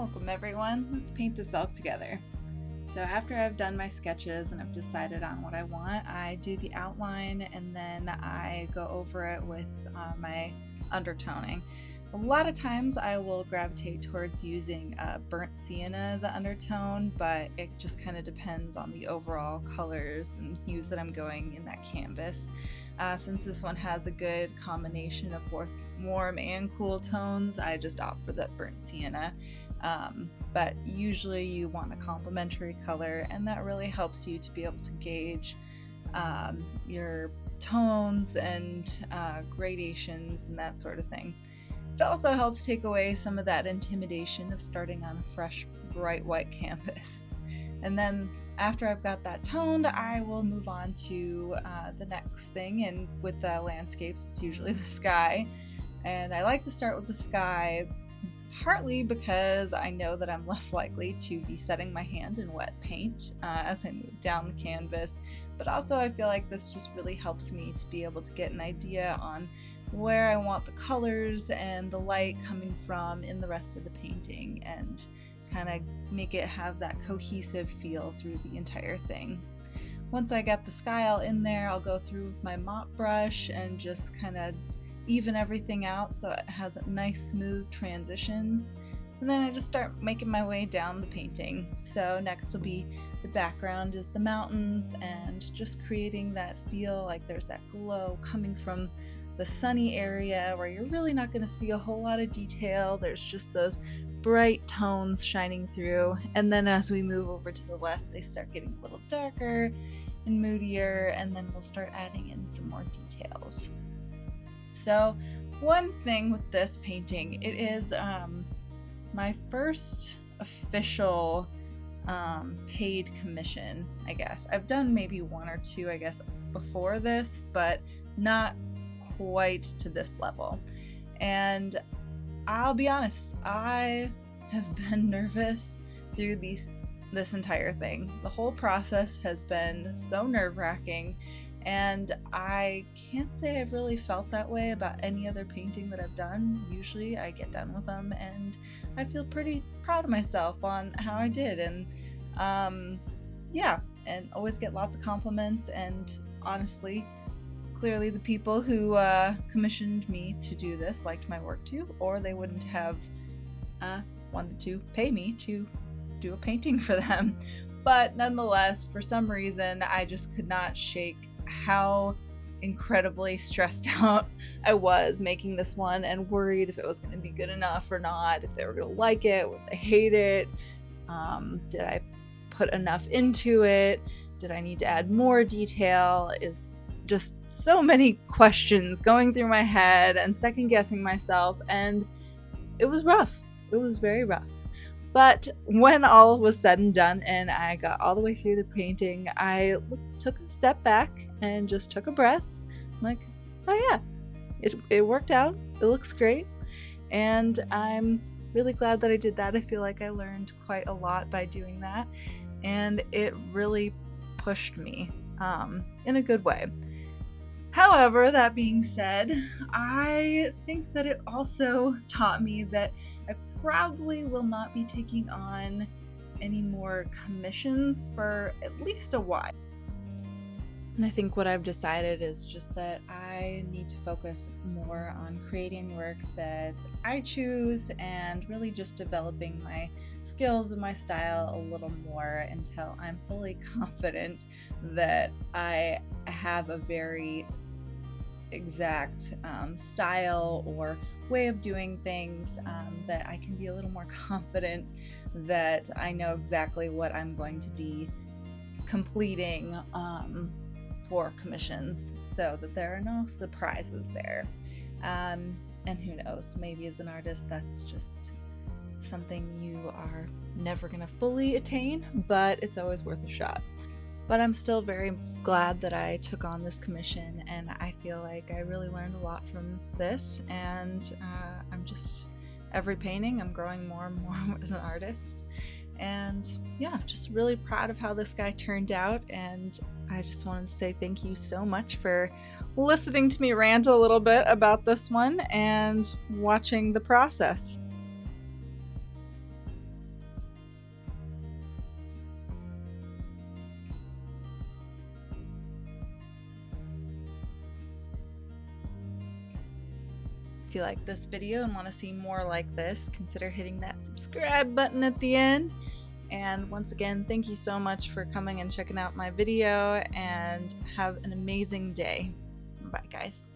Welcome everyone, let's paint this elk together. So after I've done my sketches and I've decided on what I want, I do the outline and then I go over it with my undertoning. A lot of times I will gravitate towards using burnt sienna as an undertone, but it just kind of depends on the overall colors and hues that I'm going in that canvas. Since this one has a good combination of both warm and cool tones, I just opt for the burnt sienna. But usually you want a complementary color, and that really helps you to be able to gauge your tones and gradations and that sort of thing. It also helps take away some of that intimidation of starting on a fresh, bright white canvas. And then after I've got that toned, I will move on to the next thing, and with landscapes, it's usually the sky. And I like to start with the sky, partly because I know that I'm less likely to be setting my hand in wet paint as I move down the canvas, but also I feel like this just really helps me to be able to get an idea on where I want the colors and the light coming from in the rest of the painting, and kind of make it have that cohesive feel through the entire thing. Once I get the sky all in there, I'll go through with my mop brush and just kind of even everything out so it has nice smooth transitions, and then I just start making my way down the painting. So next will be the background is the mountains, and just creating that feel like there's that glow coming from the sunny area where you're really not going to see a whole lot of detail. There's just those bright tones shining through, and then as we move over to the left, they start getting a little darker and moodier, and then we'll start adding in some more details. So one thing with this painting, it is my first official paid commission, I guess. I've done maybe one or two, I guess, before this, but not quite to this level. And I'll be honest, I have been nervous through this entire thing. The whole process has been so nerve-wracking, and I can't say I've really felt that way about any other painting that I've done. Usually I get done with them and I feel pretty proud of myself on how I did, and and always get lots of compliments, and honestly, clearly the people who commissioned me to do this liked my work too, or they wouldn't have wanted to pay me to do a painting for them. But nonetheless, for some reason, I just could not shake how incredibly stressed out I was making this one, and worried if it was going to be good enough or not, if they were going to like it, would they hate it, did I put enough into it, did I need to add more detail, is just so many questions going through my head and second guessing myself, and it was rough. It was very rough. But when all was said and done and I got all the way through the painting, I took a step back and just took a breath. I'm like, oh yeah, it worked out. It looks great. And I'm really glad that I did that. I feel like I learned quite a lot by doing that. And it really pushed me in a good way. However, that being said, I think that it also taught me that I probably will not be taking on any more commissions for at least a while. And I think what I've decided is just that I need to focus more on creating work that I choose, and really just developing my skills and my style a little more until I'm fully confident that I have a very exact style or way of doing things, that I can be a little more confident that I know exactly what I'm going to be completing for commissions, so that there are no surprises there. And who knows, maybe as an artist that's just something you are never going to fully attain, but it's always worth a shot. But I'm still very glad that I took on this commission, and I feel like I really learned a lot from this, and I'm just, every painting I'm growing more and more as an artist, and yeah, just really proud of how this guy turned out. And I just wanted to say thank you so much for listening to me rant a little bit about this one and watching the process. If you like this video and want to see more like this, consider hitting that subscribe button at the end. And once again, thank you so much for coming and checking out my video, and have an amazing day. Bye, guys.